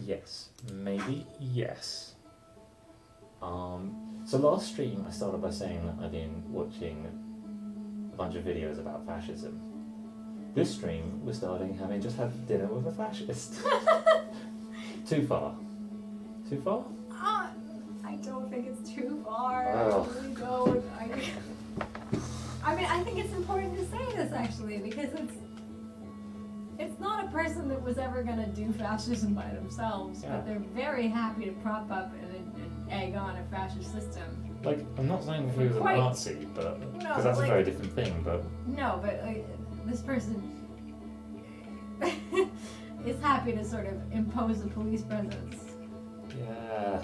Yes, maybe yes. So last stream I started by saying that I've been watching a bunch of videos about fascism. This stream we're starting having just had dinner with a fascist. Too far. Too far? I don't think it's too far. Oh. I really don't. I mean, I think it's important to say this actually because it's not a person that was ever going to do fascism by themselves, Yeah. but they're very happy to prop up and egg on a fascist system. Like, I'm not saying he was a Quite. Nazi, but No, because that's like- a very different thing. But No, but this person is happy to sort of impose a police presence. yeah,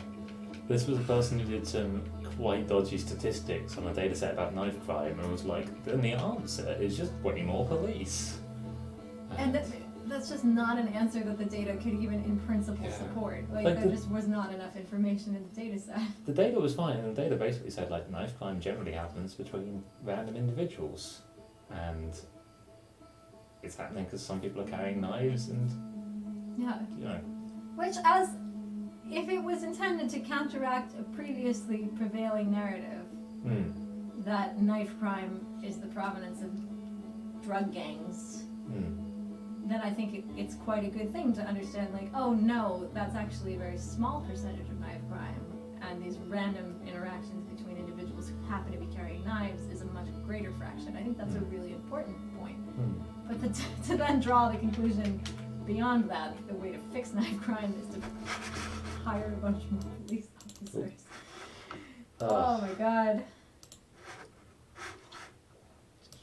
this was a person who did some quite dodgy statistics on a data set about knife crime and was like, then the answer is just way more police. And that's just not an answer that the data could even in principle Yeah. support. Like Like there the- just was not enough information in the data set. The data was fine, and the data basically said like knife crime generally happens between random individuals, and it's happening because some people are carrying knives, and Yeah. you know, Which, if it was intended to counteract a previously prevailing narrative that knife crime is the provenance of drug gangs, then I think it's quite a good thing to understand, like, oh no, that's actually a very small percentage of knife crime, and these random interactions between individuals who happen to be carrying knives is a much greater fraction. I think that's a really important point. But to then draw the conclusion beyond that, the way to fix knife crime is to hire a bunch more police officers. Oh my god.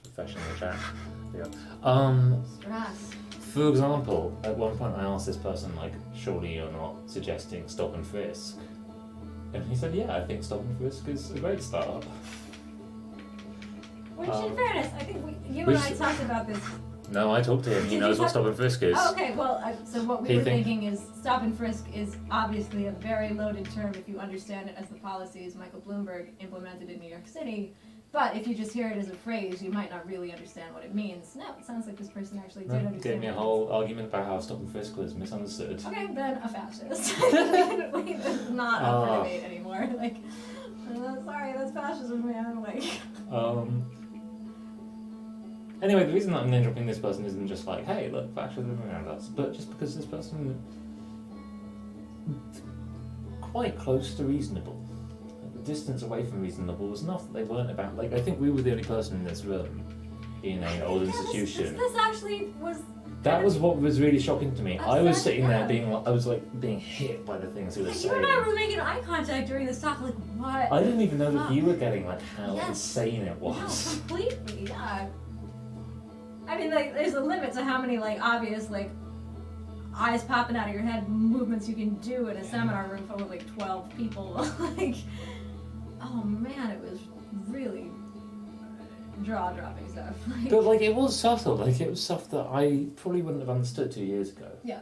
professional chat. Yeah. Stress. For example, at one point I asked this person like, surely you're not suggesting stop and frisk, and he said, yeah, I think stop and frisk is a great start. Which, in fairness, I think you which- and I talked about this. No, I talked to him. He Did you knows what talk- stop and frisk is. Oh, okay, well, so what we He were think- thinking is stop and frisk is obviously a very loaded term if you understand it as the policies Michael Bloomberg implemented in New York City. But if you just hear it as a phrase, you might not really understand what it means. No, it sounds like this person actually did No, understand. gave me a what it whole argument about how stop and frisk was misunderstood. means. Okay, then a fascist. It's not up for Ah. debate anymore. Like, sorry, that's fascism, man. Like, Anyway, the reason that I'm name dropping this person isn't just like, hey, look, fascism around us, but just because this person quite close to reasonable. The distance away from reasonable was enough that they weren't about, like, I think we were the only person in this room in an old institution. This actually was. That was what was really shocking to me. I was Upset, sitting there yeah. being hit by the things he was You saying. and I were making eye contact during this talk, like, what? I didn't even know that Fuck. you were getting like how Yes. insane it No, was. completely, yeah. I mean, like, there's a limit to how many, like, obvious, like, eyes popping out of your head movements you can do in a seminar room full of, like, 12 people. Like, oh man, it was really jaw-dropping stuff. But like it was subtle, like it was stuff that I probably wouldn't have understood 2 years ago. Yeah.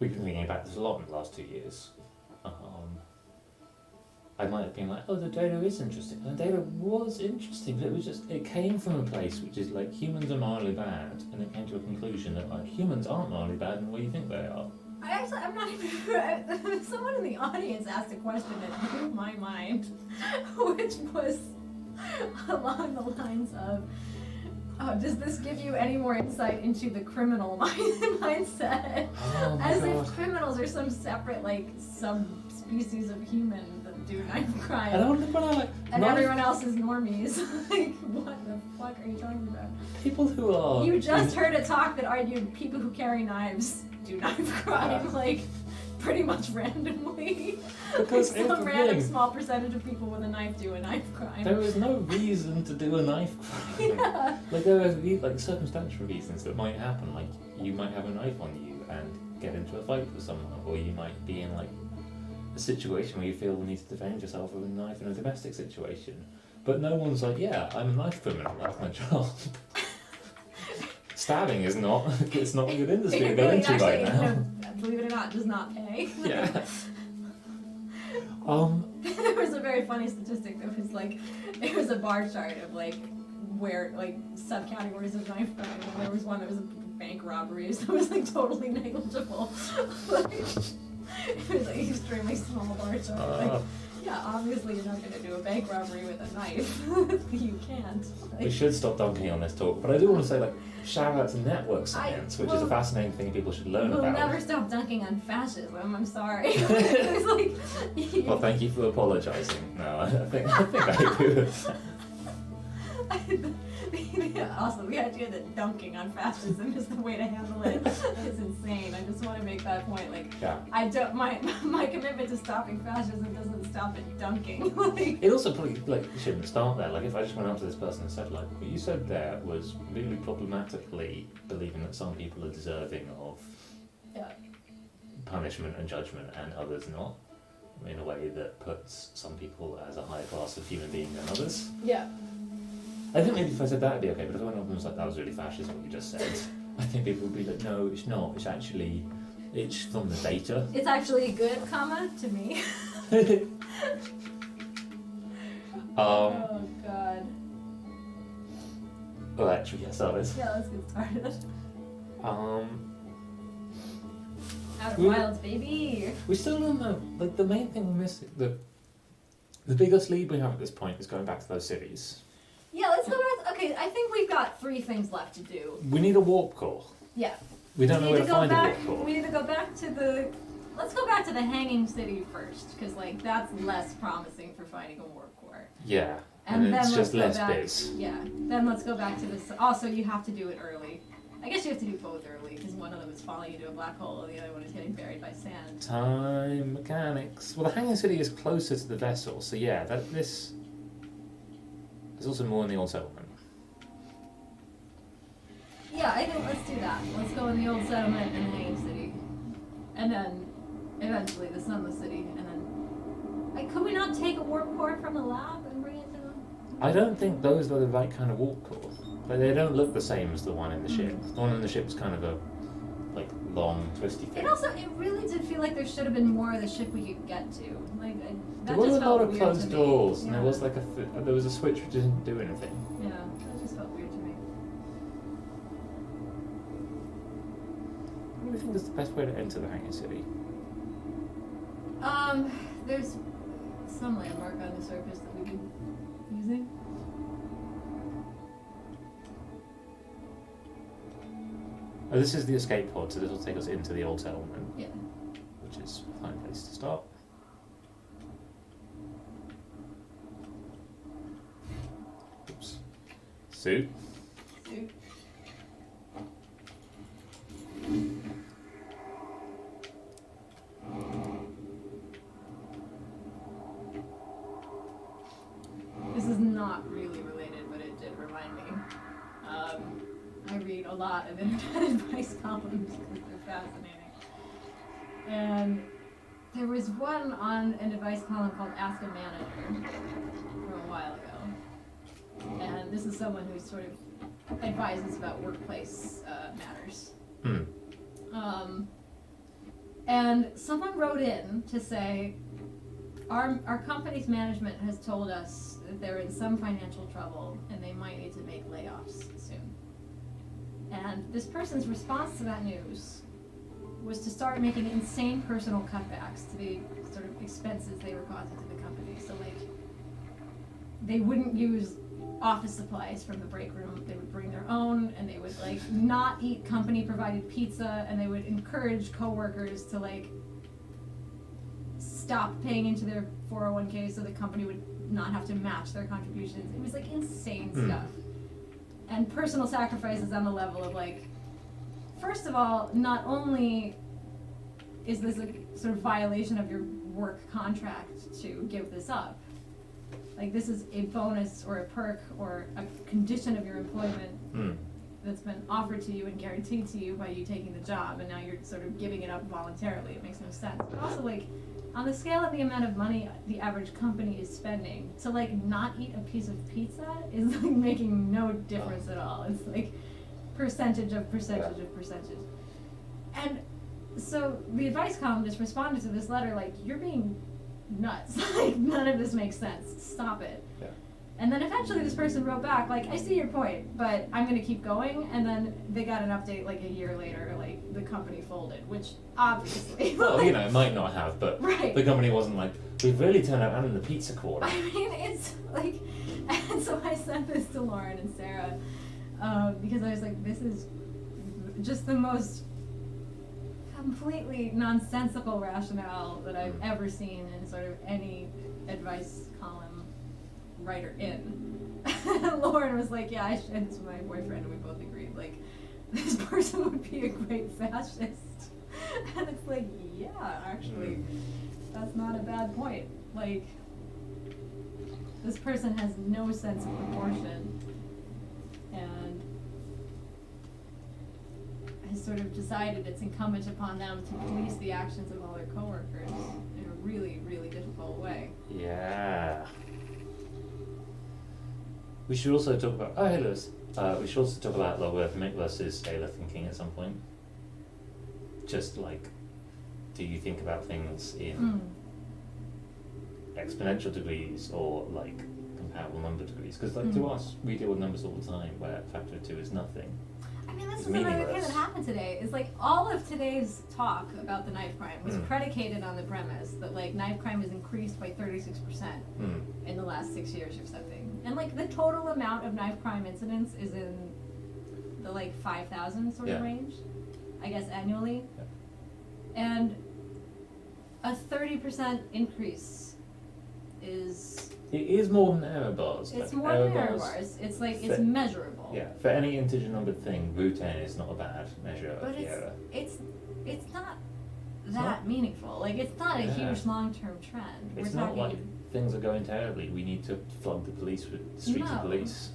We've been thinking about this a lot in the last 2 years. I might have been like, oh, the data is interesting. And the data was interesting, but it came from a place which is like humans are morally bad, and it came to a conclusion that like humans aren't morally bad in the way you think they are. I'm not even. Someone in the audience asked a question that blew my mind, which was along the lines of, "Oh, does this give you any more insight into the criminal mindset?" Oh my As God. if criminals are some separate, like, subspecies of human that do knife And I crime, wonder when I like and knife- everyone else is normies. Like, what the fuck are you talking about? people who are You just heard a talk that argued people who carry knives do knife crime, like, pretty much randomly. Because Like, here's some the random thing. small percentage of people with a knife do a knife crime. There is no reason to do a knife crime. Yeah. Like there are like circumstantial reasons that might happen. Like you might have a knife on you and get into a fight with someone, or you might be in like a situation where you feel the need to defend yourself with a knife in a domestic situation. But no one's like, yeah, I'm a knife criminal. That's my job. Stabbing is not. It's not a good industry to It go really into actually, right now. believe it or not, does not pay. Yeah. There was a very funny statistic that was like, it was a bar chart of like where like subcategories of knife crime, and there was one that was bank robberies that was like totally negligible. Like, it was like extremely small margin. Like, yeah, obviously you're not going to do a bank robbery with a knife. You can't. Like, we should stop dunking on this talk, but I do want to say, like, shout out to network science, which is a fascinating thing people should learn we'll about. We'll never stop dunking on fascism, I'm sorry. It's like, well, thank you for apologising. No, I think I agree with that. Also, the idea that dunking on fascism is the way to handle it is insane. I just want to make that point. Like, yeah. I don't. My commitment to stopping fascism doesn't stop at dunking. Like, it also probably shouldn't start there. Like, if I just went up to this person and said, like, what you said there was really problematically believing that some people are deserving of punishment and judgment and others not, in a way that puts some people as a higher class of human being than others. Yeah. I think maybe if I said that, it'd be okay, but if I went up and was like, that was really fascist what you just said, I think people would be like, no, it's not. It's actually, it's from the data. It's actually good, comma, to me. Oh, God. Well, actually, yes, that is. Yeah, let's get started. Outer We- Wilds, baby! We still don't know, like, the main thing we're missing, the biggest lead we have at this point is going back to those cities. Yeah, let's go back. Okay, I think we've got 3 things left to do. We need a warp core. Yeah. We don't know where to find a back, warp core. We need to go back to the... Let's go back to the Hanging City first, because, like, that's less promising for finding a warp core. Yeah, And and then it's let's just go less back, biz. Yeah, then let's go back to this. Also, you have to do it early. I guess you have to do both early, because one of them is falling into a black hole, and the other one is getting buried by sand. Time mechanics. Well, the Hanging City is closer to the vessel, so yeah, there's also more in the old settlement. Yeah, I think let's do that. Let's go in the old settlement and Hanging City. And then, eventually, the Sunless City, and then... Like, could we not take a warp core from the lab and bring it to them? I don't think those are the right kind of warp core. Like, they don't look the same as the one in the ship. The one in the ship is kind of a, like, long, twisty thing. It really did feel like there should have been more of the ship we could get to. Like, There that was just a felt lot of weird closed to me. doors, and Yeah. there was like there was a switch which didn't do anything. Yeah, that just felt weird to me. What do you think is the best way to enter the Hanging City? There's some landmark on the surface that we've been using. Oh, this is the escape pod, so this will take us into the old settlement. Yeah. Which is a fine place to start. Oops. Suit. Dude. This is not really related, but it did remind me. I read a lot of internet advice columns because they're fascinating. And there was one on an advice column called Ask a Manager from a while ago. And this is someone who sort of advises about workplace matters. And someone wrote in to say, our company's management has told us that they're in some financial trouble and they might need to make layoffs soon. And this person's response to that news was to start making insane personal cutbacks to the sort of expenses they were causing to the company. So, like, they wouldn't use office supplies from the break room, they would bring their own, and they would, like, not eat company provided pizza, and they would encourage coworkers to, like, stop paying into their 401k so the company would not have to match their contributions. It was, like, insane stuff. And personal sacrifices on the level of, like, first of all, not only is this a sort of violation of your work contract to give this up, like, this is a bonus or a perk or a condition of your employment that's been offered to you and guaranteed to you by you taking the job, and now you're sort of giving it up voluntarily. It makes no sense. But also, like, on the scale of the amount of money the average company is spending, to, like, not eat a piece of pizza is, like, making no difference at all. It's, like, percentage of percentage of percentage. And so the advice column just responded to this letter like, you're being nuts. Like, none of this makes sense. Stop it. Yeah. And then eventually this person wrote back, like, I see your point, but I'm going to keep going. And then they got an update like a year later, like the company folded, which obviously. Well, you know, it might not have, but right. the company wasn't like, we've really turned out in the pizza quarter. I mean, it's like, and so I sent this to Lauren and Sarah because I was like, this is just the most completely nonsensical rationale that I've ever seen in sort of any advice column writer in. Lauren was like, yeah, I shared this with my boyfriend and we both agreed, like, this person would be a great fascist. And it's like, yeah, actually, that's not a bad point. Like, this person has no sense of proportion and has sort of decided it's incumbent upon them to police the actions of all their coworkers in a really, really difficult way. Yeah. We should also talk about. Oh, hey, Lewis. We should also talk about logarithmic versus scalar thinking at some point. Just like, do you think about things in exponential degrees or like comparable number degrees? Because like to us, we deal with numbers all the time where a factor of 2 is nothing. I mean, this is another thing that happened today. Is like all of today's talk about the knife crime was predicated on the premise that like knife crime has increased by 36% in the last 6 years or something, and like the total amount of knife crime incidents is in the like 5,000 sort of range, I guess annually, and a 30% increase is. It is more than error bars. It's like more than error bars. It's like it's measurable. Yeah, for any integer numbered thing, root n is not a bad measure of the error. It's not that meaningful. Like it's not a huge long-term trend. It's not like things are going terribly. We need to flood the police with streets of police.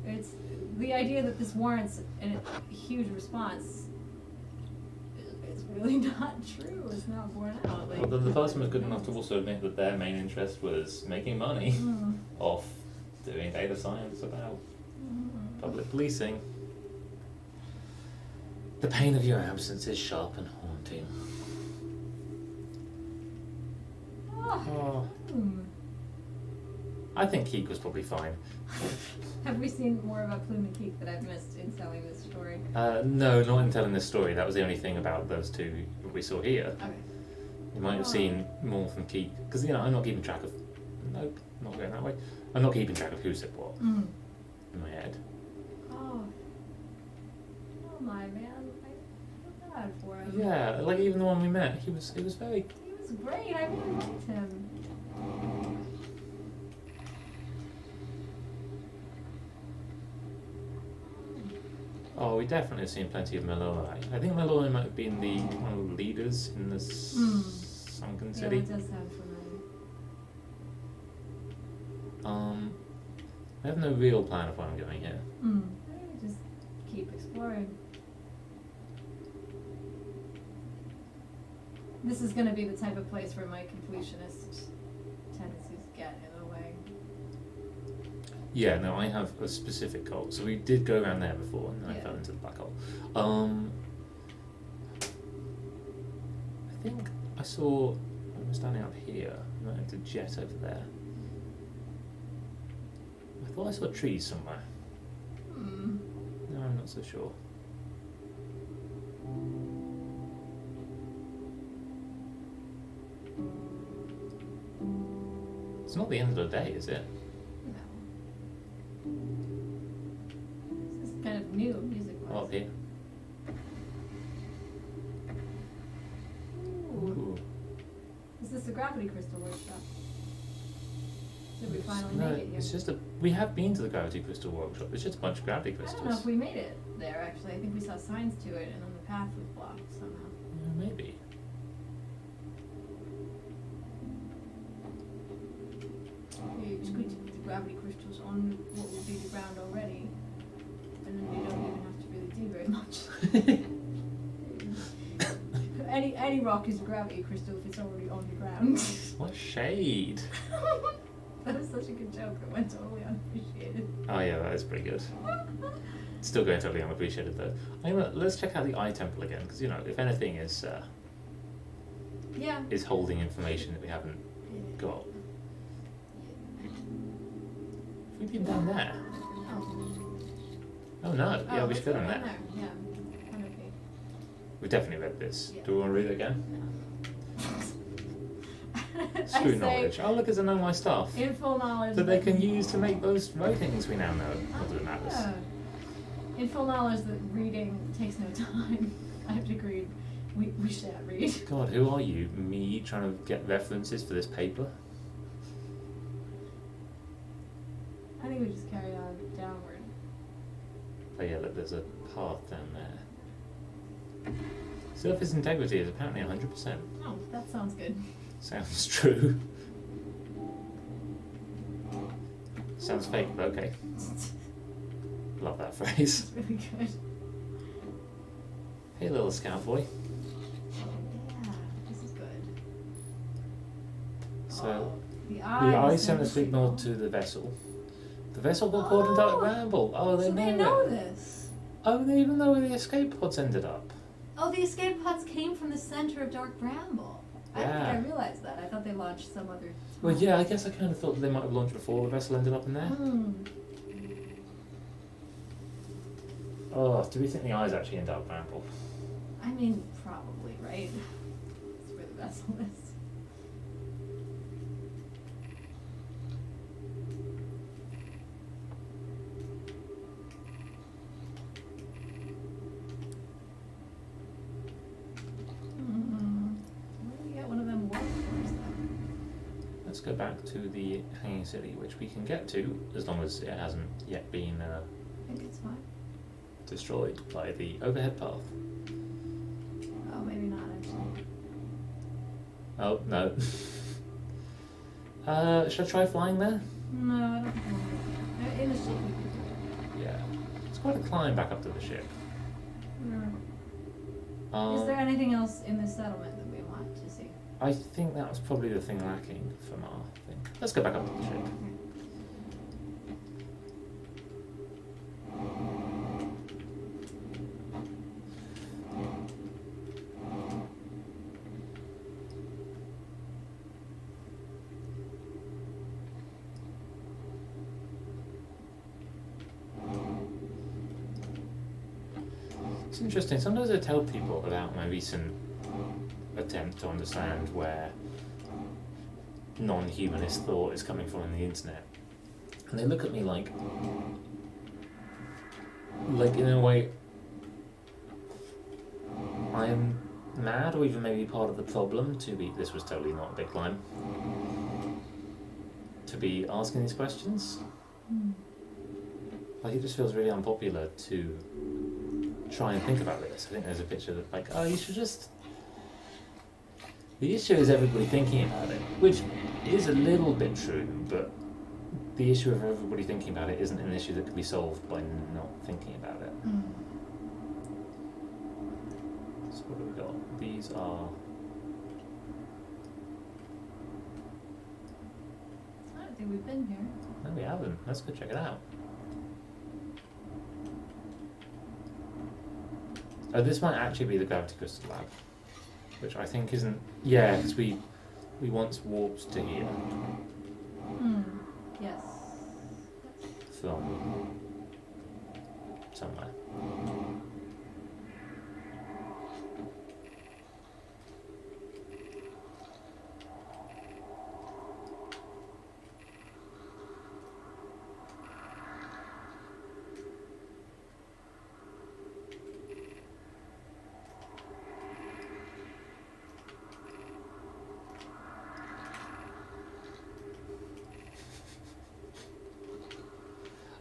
It's the idea that this warrants a huge response. It's really not true. It's not borne out. Like, well, the person was good enough to also admit that their main interest was making money off doing data science about public policing. The pain of your absence is sharp and haunting. I think Keek was probably fine. Have we seen more about Plume and Keek that I've missed in telling this story? No, not in telling this story. That was the only thing about those two that we saw here. Okay. You might have seen more from Keek. Because, you know, I'm not keeping track of... Nope, not going that way. I'm not keeping track of who said what in my head. Oh my man. I feel bad for him. Yeah, like even the one we met, he was very... He was great. I really liked him. Oh, we definitely have seen plenty of Malloy. I think Malloy might have been one of the leaders in this sunken city. Yeah, it does sound familiar. I have no real plan of where I'm going here. Just keep exploring. This is going to be the type of place where my completionist tendencies get in a way. Yeah, no, I have a specific goal. So we did go around there before, and then I fell into the black hole. I think I saw. I'm standing up here. I might have to jet over there. I thought I saw trees somewhere. No, I'm not so sure. It's not the end of the day, is it? No. This is kind of new music-wise. Oh, up here. Ooh. Is this the gravity crystal workshop? Did we finally No, make it here? it's just we have been to the gravity crystal workshop. It's just a bunch of gravity crystals. I don't know if we made it there, actually. I think we saw signs to it, and then the path was blocked somehow. Yeah, maybe. You just going to put the gravity crystals on what would be the ground already, and then you don't even have to really do very much. Any rock is a gravity crystal if it's already on the ground. What shade? That was such a good joke that went totally unappreciated. Oh yeah, that is pretty good. Still going totally unappreciated though. Let's check out the eye temple again, because you know, if anything is holding information that we haven't got. We've been down there. Oh. Oh no, yeah, we let's should go go down in there. Yeah, 100 feet. We definitely read this. Yeah. Do we want to read it again? I Screw say, knowledge. Oh, look, it's a know my stuff. in full knowledge That they can use to make those ratings we now know. Not that it matters. Yeah. In full knowledge that reading takes no time. I have to agree. We shan't read. God, who are you? Me trying to get references for this paper? I think we just carry on downward. Oh yeah, look, there's a path down there. Surface integrity is apparently 100%. Oh, that sounds good. Sounds true. Sounds fake, but okay. Love that phrase. It's really good. Hey, little scout boy. Yeah, this is good. So, The the eye eye sent a signal to the vessel. The vessel got caught in Dark Bramble. Oh, So they know it. this. Oh, they even know where the escape pods ended up. Oh, the escape pods came from the center of Dark Bramble. I don't think Yeah. I realized that. I thought they launched some other. Well, yeah, I guess I kind of thought they might have launched before the vessel ended up in there. Hmm. Oh, do we think the eye's actually in Dark Bramble? I mean, probably, right? That's where the vessel is. Where do we get one of them warp cores then? Let's go back to the Hanging City, which we can get to as long as it hasn't yet been I think it's fine. destroyed by the overhead path. Oh, maybe not actually. Oh, no. Should I try flying there? No, I don't think we'll. In the ship we could do it. Yeah. It's quite a climb back up to the ship. Is there anything else in this settlement that we want to see? I think that was probably the thing lacking from our thing. Let's go back up to the ship. It's interesting. Sometimes I tell people about my recent attempt to understand where non-humanist thought is coming from on the internet, and they look at me like in a way, I am mad or even maybe part of the problem to be. This was totally not a big climb. To be asking these questions, like it just feels really unpopular to try and think about this. I think there's a picture that like, oh, you should just. The issue is everybody thinking about it, which is a little bit true, but the issue of everybody thinking about it isn't an issue that can be solved by not thinking about it. So what have we got? These are. I don't think we've been here. No, we haven't. Let's go check it out. Oh, this might actually be the Gravity Crystal Lab, which I think isn't. Yeah, because we once warped to here Yes. from somewhere.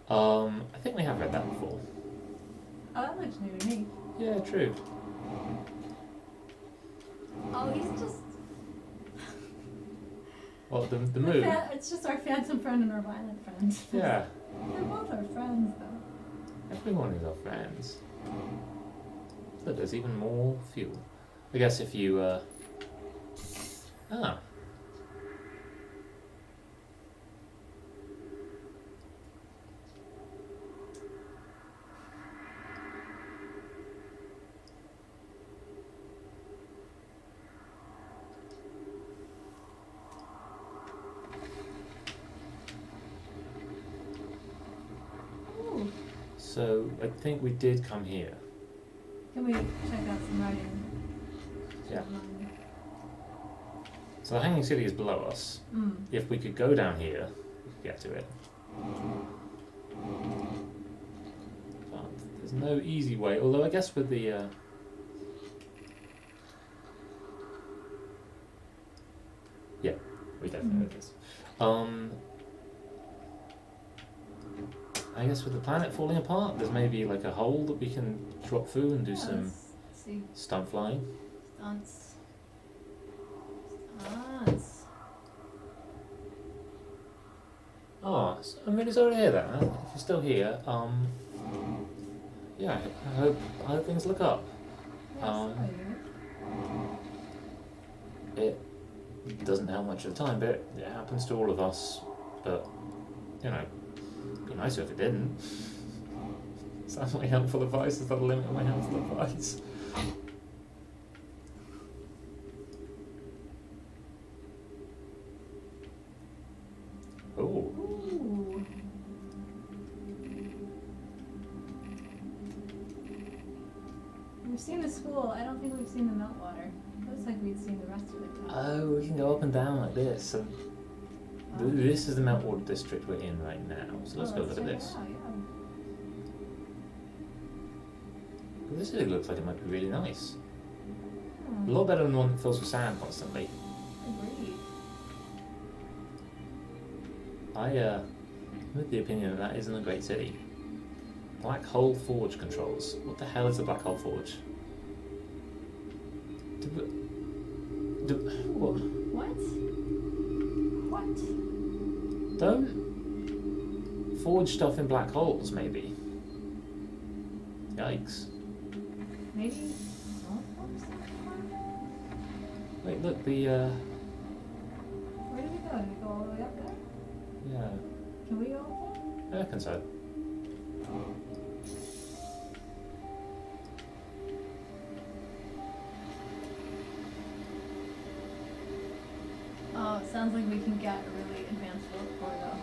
I think we have read that before. Oh, that looks new to me. Yeah, true. Oh, he's just. Well, the moon. It's just our phantom friend and our violent friend. Yeah, They're both our friends, though. everyone is our friends. Look, there's even more fuel. I guess if you. Ah. So I think we did come here. Can we check out some writing? Yeah. So the Hanging City is below us. Mm. If we could go down here, we could get to it. But there's no easy way, although I guess with the... Yeah, we definitely know this. I guess with the planet falling apart, there's maybe like a hole that we can drop through and do some Let's see. stunt flying. Stunts. Stunts. Oh, I'm really sorry to hear that. If you're still here, yeah, I hope things look up. It doesn't help much of the time, but it happens to all of us. But you know, it'd be nicer if it didn't. Is that my helpful advice? Is that the limit of my helpful advice? Oh. Ooh. We've seen the school. I don't think we've seen the meltwater. Looks like we'd seen the rest of it. Oh, we can go up and down like this. And this is the meltwater district we're in right now. So let's go look at this. Yeah. Well, this really looks like it might be really nice. Hmm. A lot better than the one that fills with sand constantly. Agreed. I'm with the opinion that that isn't a great city. Black Hole Forge controls. What the hell is a Black Hole Forge? What? What? Don't forge stuff in black holes, maybe. Yikes. Maybe. Don't focus on Wait, look, the, that. Where did we go? Did we go all the way up there? yeah, Can we go up there? I reckon so. Oh, it sounds like we can get a really advanced rope corridor.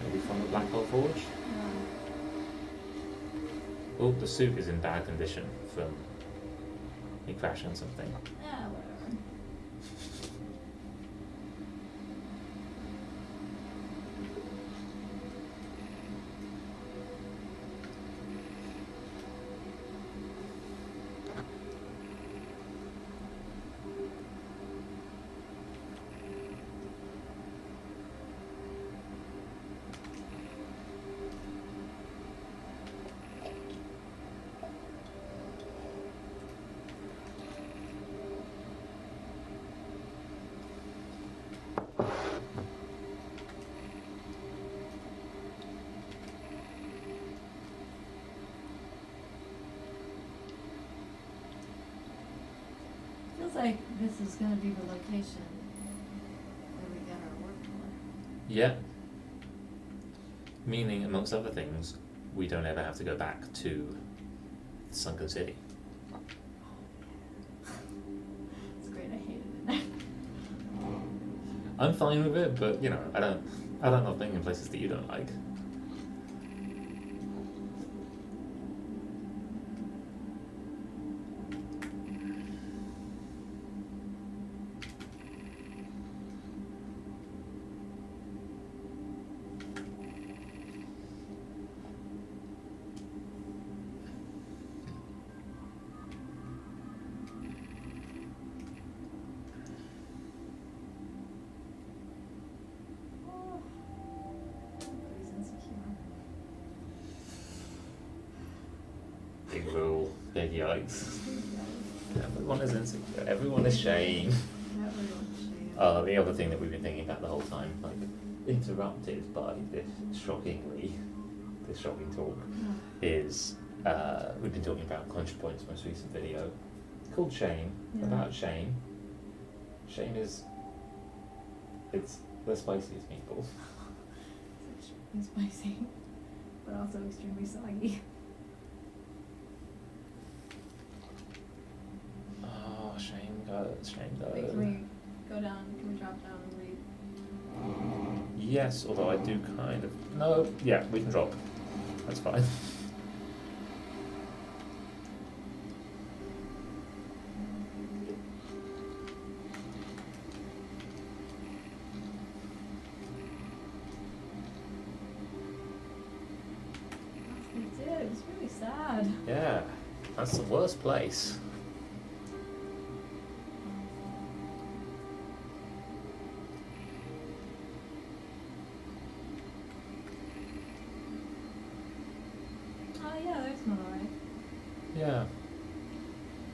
Maybe from the Black Hole Forge? Oh, the suit is in bad condition from me crashing on something. Yeah, whatever. Feels like this is gonna be the location where we get our work for. Yeah. Meaning, amongst other things, we don't ever have to go back to the Sunken City. It's great, I hated it. I'm fine with it, but you know, I don't love being in places that you don't like. Everybody's insecure. Big rule, big yikes. Everyone is insecure. Everyone is shame. The other thing that we've been thinking about the whole time, like interrupted by this shocking talk, is we've been talking about ContraPoint's most recent video called Shame, Yeah. about shame. Shame is it's the spiciest meatball. It's extremely spicy, but also extremely soggy. Oh, shame goes. Wait, can we go down? Can we drop down and read? Yes, although I do kind of no. Yeah, we can drop. That's fine. That's the worst place. Oh yeah, there's another way. Yeah.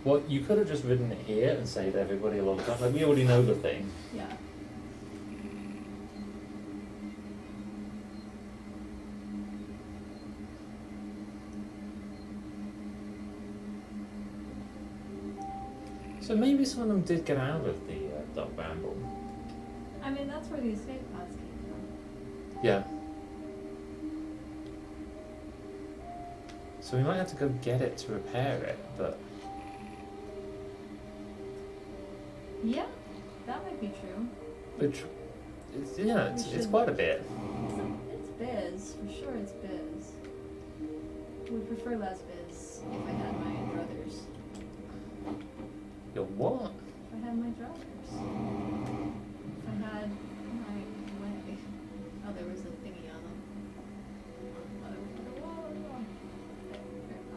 Well, you could have just ridden it here and saved everybody a lot of time. Like, we already know the thing. Yeah. So maybe some of them did get out of the Dog Bramble. I mean, that's where the escape pods came from. Yeah. So we might have to go get it to repair it, but... Yeah, that might be true. It's quite a bit. It's biz, for sure it's biz. Would prefer less biz if I had my druthers. Your what? If I had my druthers. If I had my way. Oh, there was a thingy on them.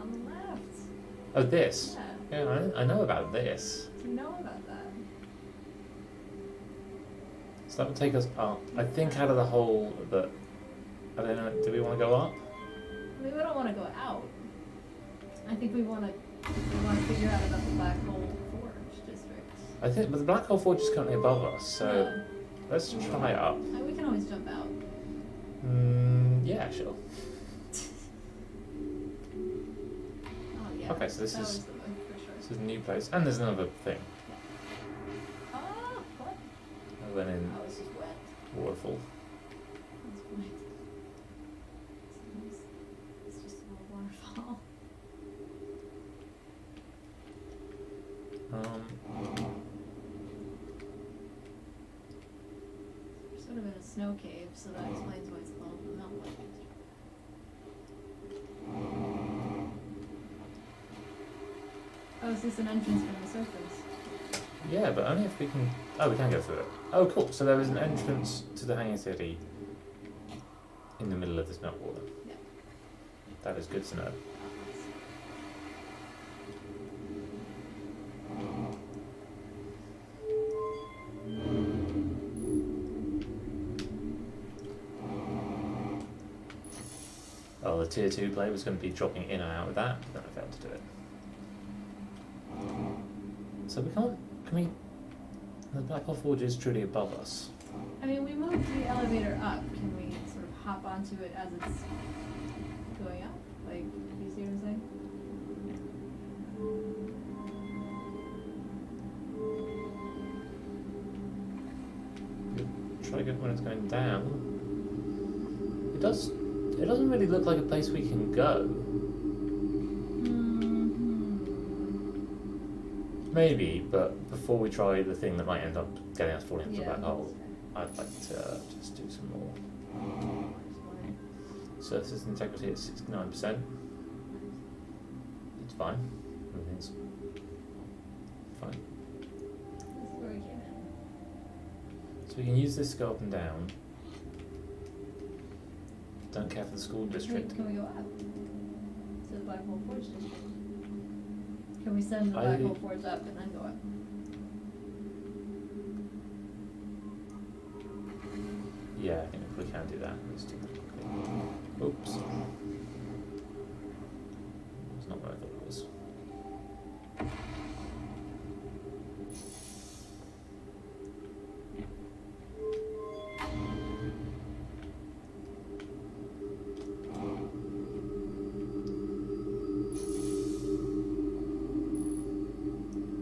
On the left. Oh, this? Yeah. Yeah, I know about this. Do you know about that? So that would take us up. I think out of the hole that... I don't know, do we want to go up? I mean, we don't want to go out. I think we want to figure out about the Black Hole Forge district. I think, but the Black Hole Forge is currently above us, so let's try it up. We can always jump out. Yeah, sure. Oh yeah. Okay, so this that is was the move, for sure. this is a new place, and there's another thing. Oh, what? I went in Oh, it's just wet. waterfall. That's fine. It's just a little waterfall. We're sort of in a snow cave, so that explains why it's called the Mountain Lake District. Oh, is this an entrance from the surface? Yeah, but only if we can. Oh, we can go through it. Oh, cool. So there is an entrance to the Hanging City in the middle of this meltwater. Yeah. That is good to know. Oh, the tier 2 play was going to be dropping in and out of that, but then I failed to do it. So we can't. Can we? The Black Hole Forge is truly above us. I mean, we moved the elevator up. Can we sort of hop onto it as it's going up? Like, you see what I'm saying? Try to get when it's going down. It does. It doesn't really look like a place we can go. Maybe, but before we try the thing that might end up getting us falling into the black hole, I'd like to just do some more. Surface integrity at 69%. It's fine. Everything's fine. So we can use this to go up and down. Don't care for the school district. Can we go up to the Black Hole Forge district? Can we send the Black Hole Forge up and then go up? Yeah, I think we can do that. Let's do that quickly. Oops. It's not what I thought it was.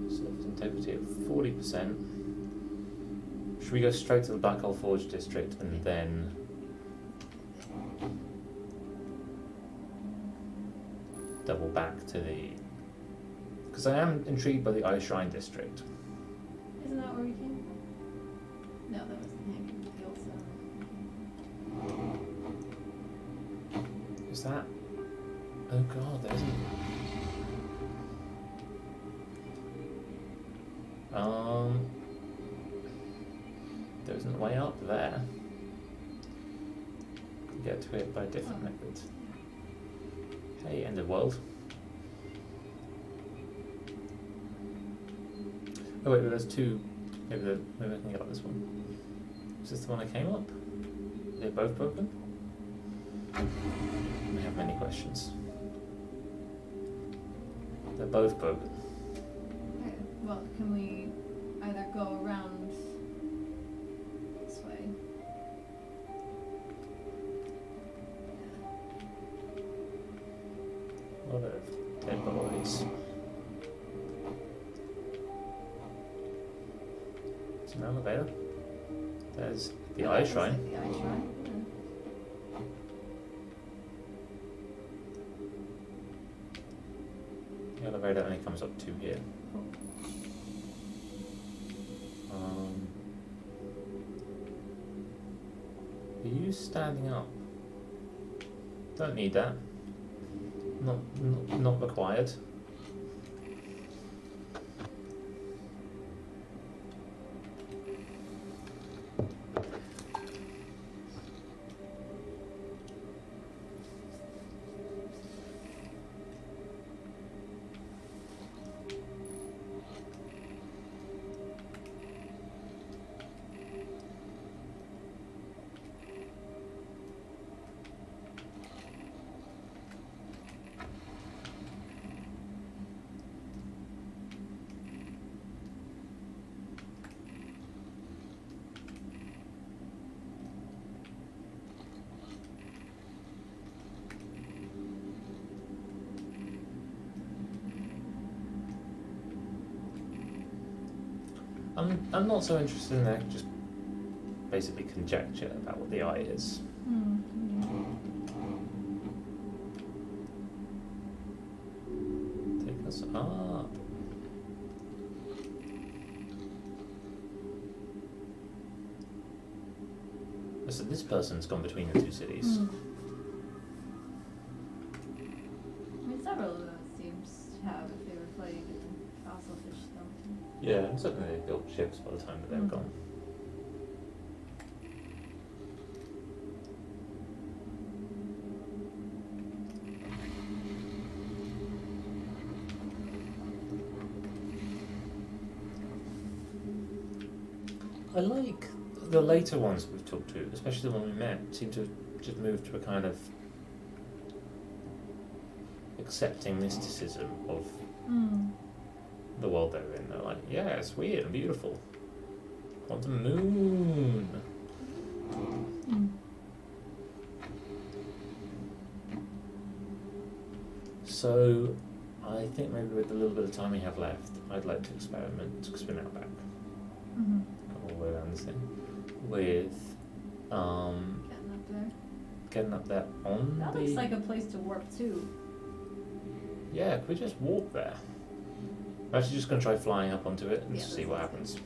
Surface integrity at 40%. Should we go straight to the Black Hole Forge district and then double back to the... Because I am intrigued by the Ice Shrine district. Isn't that where we came from? No, that was the Hanging Field Zone. Is that... Oh god, there isn't... There isn't a way up there. Could get to it by a different method. Hey, end of world. Oh wait, there's two. Maybe I can get up this one. Is this the one I came up? Are they both broken? I have many questions. They're both broken. Okay, well, can we either go around this way? What are dead bodies? It's an elevator. There's the eye shrine. The eye shrine. The elevator only comes up to here. Are you standing up? Don't need that. Not required. I'm not so interested in that, just basically conjecture about what the eye is. Take us up. So this person's gone between the two cities. I mean, several of those seems to have if they were fighting in fossil fish skeleton. Yeah, I'm certain they built ships by the time that they were gone. I like the later ones we've talked to, especially the one we met, seem to just move to a kind of accepting mysticism of the world they're in. They're like, yeah, it's weird and beautiful. Quantum moon. So, I think maybe with the little bit of time we have left, I'd like to experiment, spin out back. All the way around this thing. With, getting up there on that looks like a place to warp to. Yeah, could we just walk there? I'm actually just going to try flying up onto it and see what happens.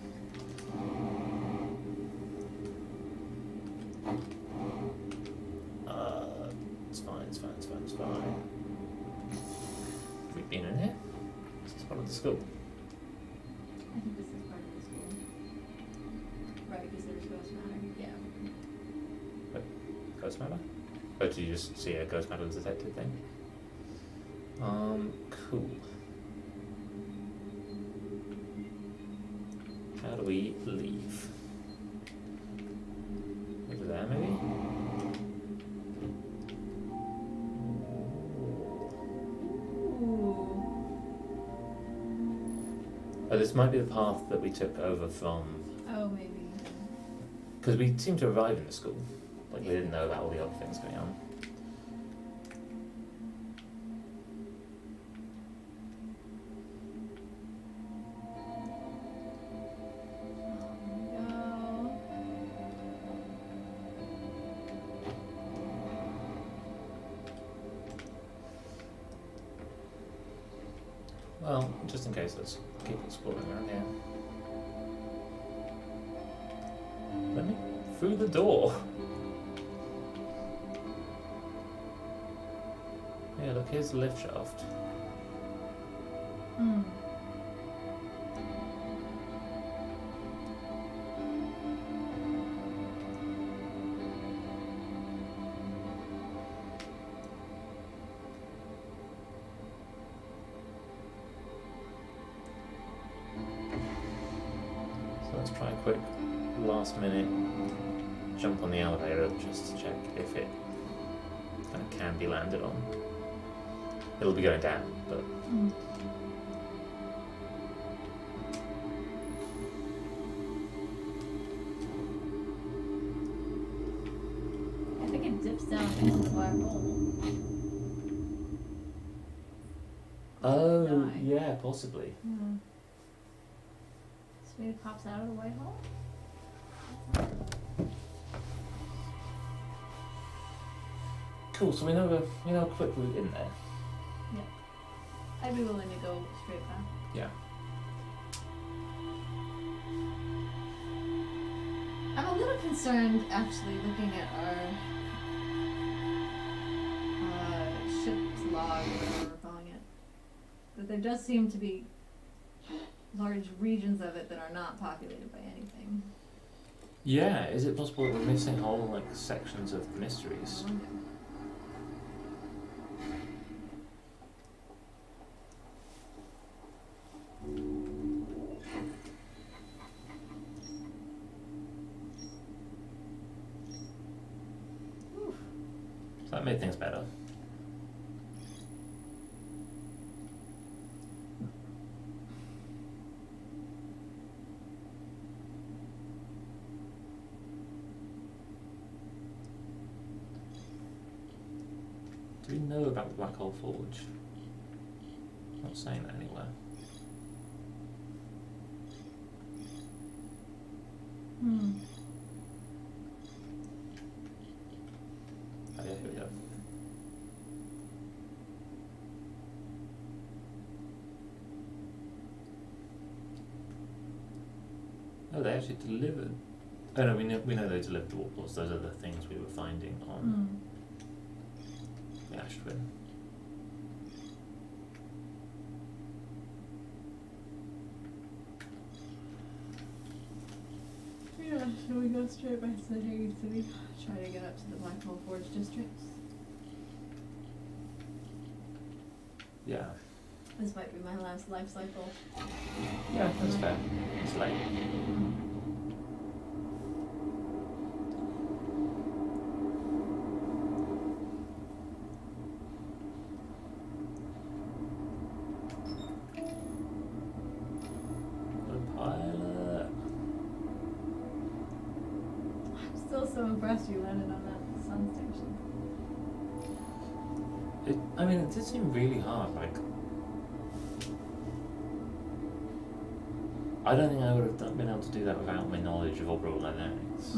It's fine. Have we been in here? Is this part of the school? I think this is part of the school. Right, because there's ghost matter. Yeah. Ghost matter? Oh, did you just see a ghost matter detected thing? Cool. How do we leave? Over there, maybe? Oh, this might be the path that we took over from... Oh, maybe. Because we seemed to arrive in the school. Like, we didn't know about all the other things going on. Well, just in case, let's keep exploring around here. Let me through the door. Yeah, look, here's the lift shaft. let's try a quick last minute jump on the elevator just to check if it kind of can be landed on. It'll be going down, but. I think it dips down into the black hole. Oh, Die. yeah, possibly. Yeah. So maybe it pops out of the white hole? Cool, so we know a quick route in there. I'd be willing to go straight back. Yeah. I'm a little concerned, actually, looking at our ship's log, or whatever we're calling it, that there does seem to be large regions of it that are not populated by anything. Yeah, is it possible that we're missing whole like sections of the mysteries? I wonder. So that made things better. Do we know about the Black Hole Forge? Not saying that anywhere. Oh yeah, here we go. Oh, they actually delivered. Oh no, we know they delivered the warp laws. Those are the things we were finding on the Ash Twin. Yeah, should we go straight by City City? Try to get up to the Black Hole Forge districts? Yeah. This might be my last life cycle. Yeah, that's fair. It's late. What a pilot. I'm still so impressed you landed on that sun station. It did seem really hard, like I don't think I would have been able to do that without my knowledge of orbital dynamics.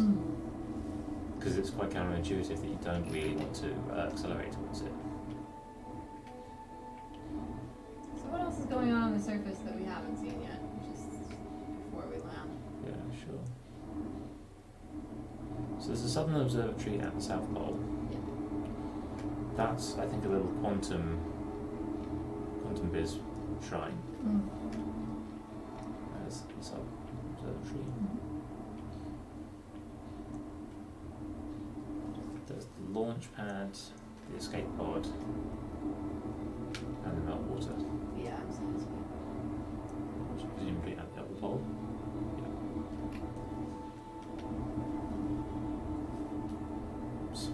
Because it's quite counterintuitive that you don't really want to accelerate towards it. So what else is going on the surface that we haven't seen yet, just before we land? Yeah, sure. So there's a Southern Observatory at the South Pole. Yeah. That's, I think, a little quantum biz shrine. As the Southern Observatory. There's the launch pad, the escape pod, and the meltwater. Yeah, I'm satisfied. Which is presumably at the upper pole. Oops.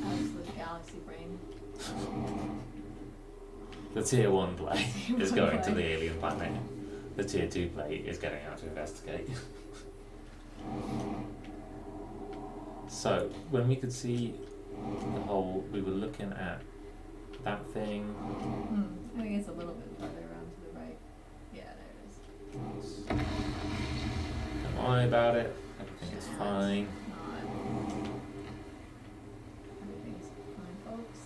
Absolute galaxy brain. The tier 1 play is Tier 1 going to play. the alien planet. The tier 2 play is getting out to investigate. So, when we could see the hole, we were looking at that thing. I think it's a little bit farther around to the right. Yeah, there it is. Don't worry about it. Everything is fine. Not. Everything's fine, folks.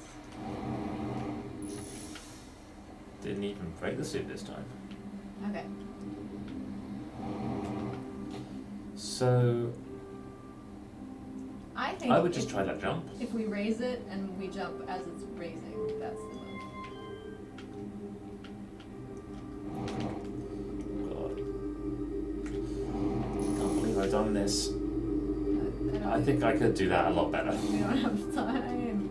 Didn't even break the suit this time. Okay. So, I think I would just try that jump. if we raise it and we jump as it's raising, that's the move. God. Can't believe I've done this. I think I could do that a lot better. We don't have time.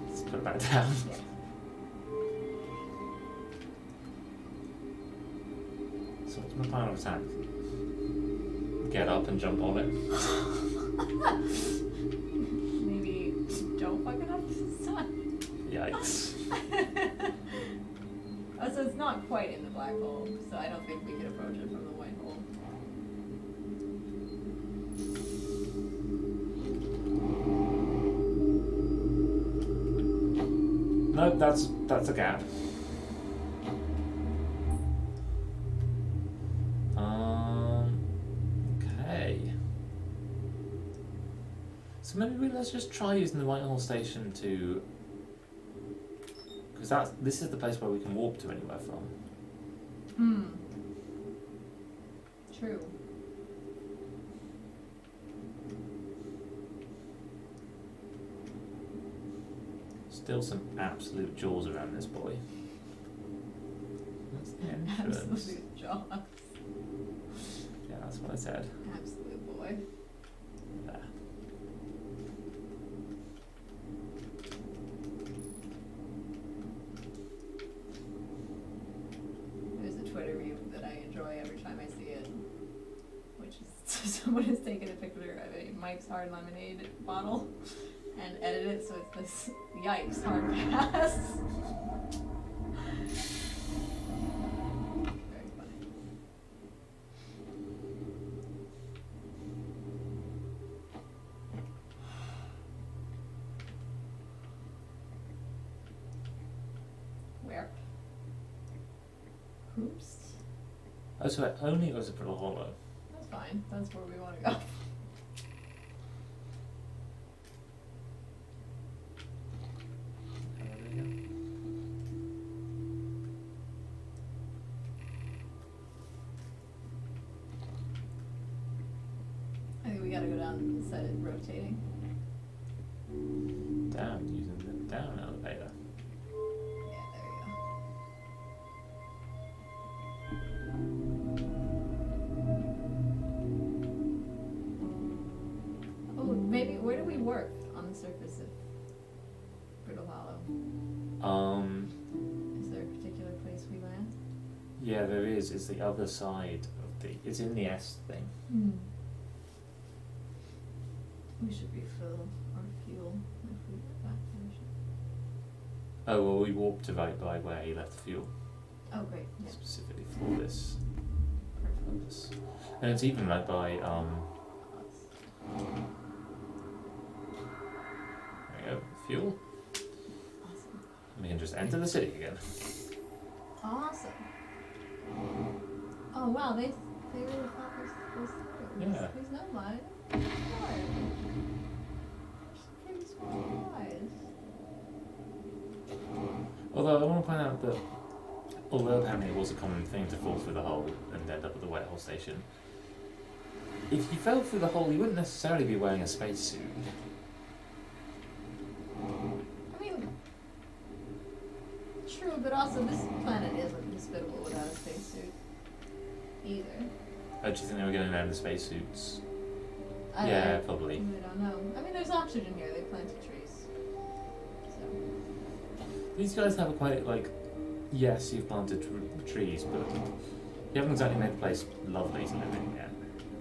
Let's put it back down. Yeah. So what's my plan of attack? Get up and jump on it. Maybe don't fuck it up this time. Yikes. Oh, so it's not quite in the black hole, so I don't think we could approach it from the white hole. Nope, that's a gap. Okay. So maybe let's just try using the Whitehall station to, because this is the place where we can warp to anywhere from. True. Still some absolute jaws around this boy. That's the entrance. Absolute jaws. Yeah, that's what I said. Absolute boy. There. There's a Twitter meme that I enjoy every time I see it, which is someone has taken a picture of a Mike's Hard Lemonade bottle and edited it so it's this yikes hard pass. Very funny. Where? Oops. Oh, so it only goes to Brittle Hollow. That's fine. That's where we want to go. I think we gotta go down and set it rotating. Down, using the down elevator. Yeah, there you go. Oh, maybe where do we work on the surface of Brittle Hollow? Is there a particular place we land? Yeah, there is. It's the other side of the. It's in the S thing. We should refill our fuel if we get back there. Oh well, we warped to right by where he left the fuel, Oh, great. Yeah. specifically for this Perfect. purpose. And it's even right by there we go, fuel. Awesome. And we can just enter the city again. Awesome. Oh wow, they really thought this through. Yeah. There's no line. Pretty surprised. Although I want to point out that although apparently it was a common thing to fall through the hole and end up at the Whitehall station, if you fell through the hole, you wouldn't necessarily be wearing a spacesuit. I mean, true, but also this planet isn't hospitable without a spacesuit either. Oh, do you think they were going down in spacesuits? I Yeah, don't, probably. I don't know. I mean, there's oxygen here. They planted trees. So. These guys have a quite, like, yes, you've planted trees, but you haven't exactly made the place lovely to live in yet.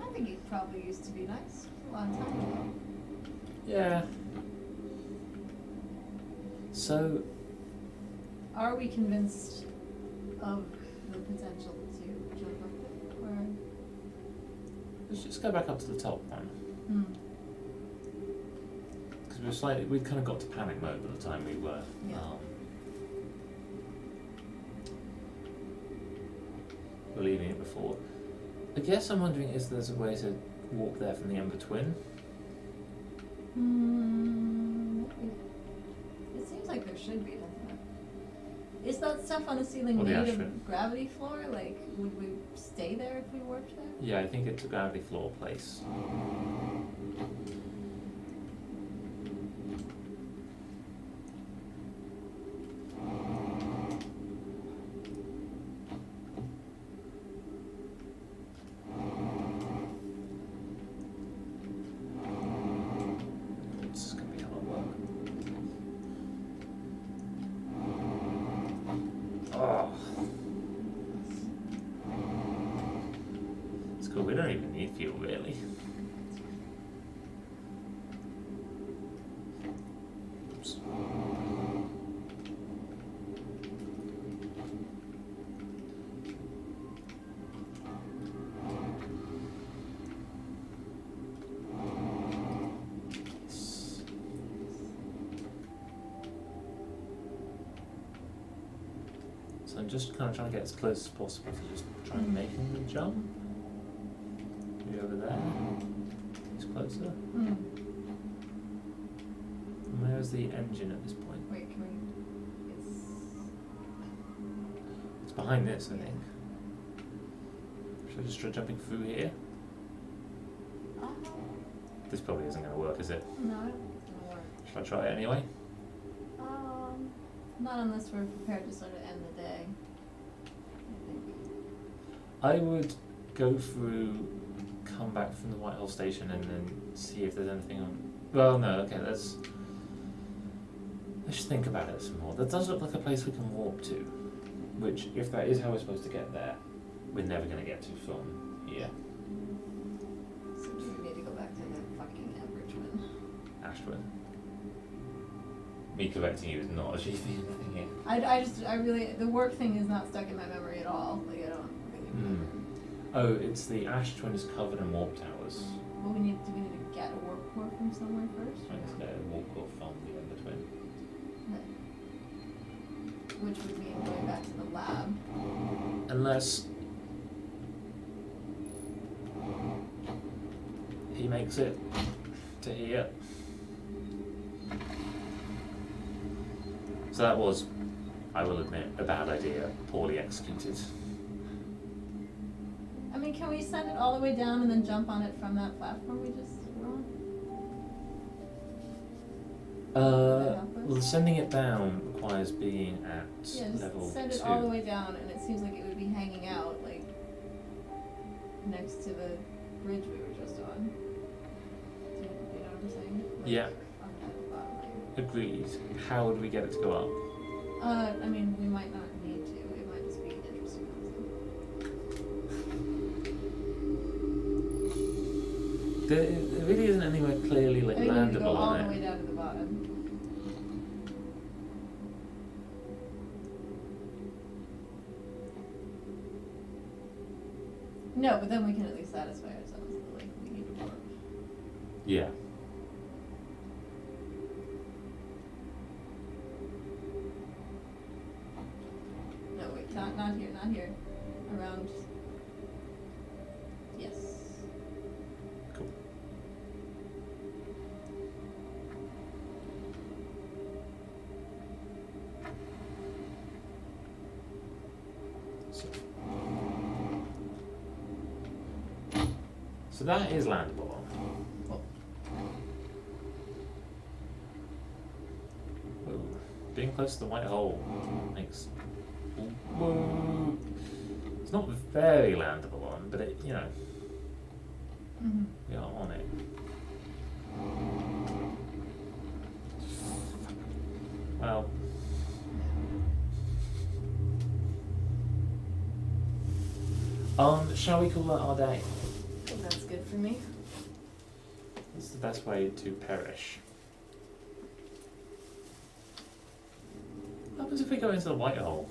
I think it probably used to be nice a long time ago. Yeah. So, Are we convinced of the potential to jump up it? Or let's just go back up to the top one. hmm. Because we'd kind of got to panic mode by the time we were. Yeah. Leaving it before. I guess I'm wondering is there's a way to walk there from the Ember Twin? It seems like there should be, doesn't it? Is that stuff on the ceiling Or the made ashram. of gravity floor? Like, would we stay there if we worked there? Yeah, I think it's a gravity floor place. fuel, really. Oops. So I'm just kind of trying to get as close as possible to just try and making the jump. Maybe over there. It's closer. Mm. And where's the engine at this point? Wait, can we? It's behind this, I Yeah. think. Should I just try jumping through here? This probably isn't going to work, is it? No, I don't think it's gonna work. Should I try it anyway? Not unless we're prepared to sort of end the day. I think. I would go through, come back from the Whitehall station and then see if there's anything on... Well, no, okay, let's just think about it some more. That does look like a place we can walk to, which, if that is how we're supposed to get there, we're never going to get to from here. So do we need to go back to the fucking Richmond? Ashford. Me correcting you is not achieving anything here. I really, the work thing is not stuck in my memory at all. Like, I don't really remember. Oh, it's the Ash Twin is covered in warp towers. Well, do we need to get a warp core from somewhere first? Trying to get a warp core from the Ender Twin. Which would mean going back to the lab. Unless he makes it to here. So that was, I will admit, a bad idea, poorly executed. I mean, can we send it all the way down and then jump on it from that platform we just were on? Well, sending it down requires being at Yeah, just level 2. send it all the way down, and it seems like it would be hanging out, like, next to the bridge we were just on. Do you know what I'm saying? Like, Yeah. on that bottom layer. Agreed. How would we get it to go up? I mean, we might not need to. It might just be an interesting concept. There really isn't anywhere clearly like I think we need to go landable all on the way it. down to the bottom. No, but then we can at least satisfy ourselves that, like, we need to work. Yeah. No, wait, not here, not here. Around. Yes. Cool. So that is landable on. Cool. Whoa. Being close to the white hole makes. Whoa. It's not very landable on, but it, you know, Mm-hmm. we are on it. Well. Shall we call that our day? I think that's good for me. It's the best way to perish. What happens if we go into the white hole?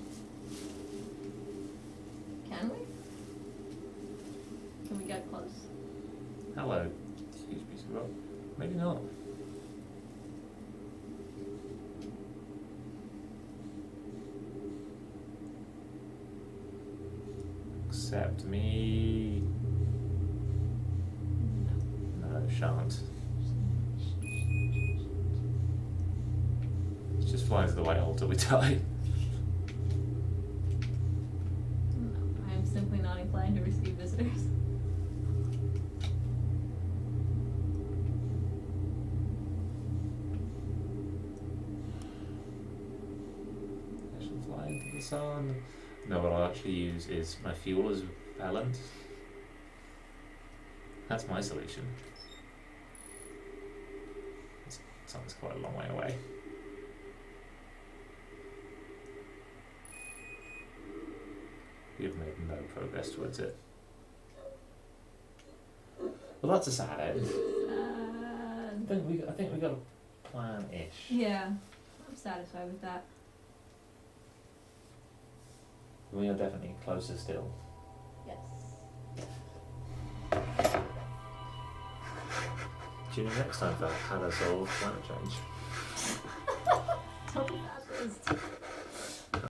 Can we? Can we get close? Hello. Huge piece of rock. Maybe not. Accept me. No, shan't. Let's just fly into the white hole till we die. No, I am simply not inclined to receive visitors. I should fly into the sun. No, what I'll actually use is my fuel as repellent. That's my solution. Sun's quite a long way away. We have made no progress towards it. Well, that's a sad end. Sad. I think we got a plan-ish. Yeah, I'm satisfied with that. We are definitely closer still. Yes. Tune in next time for How to Solve Climate Change.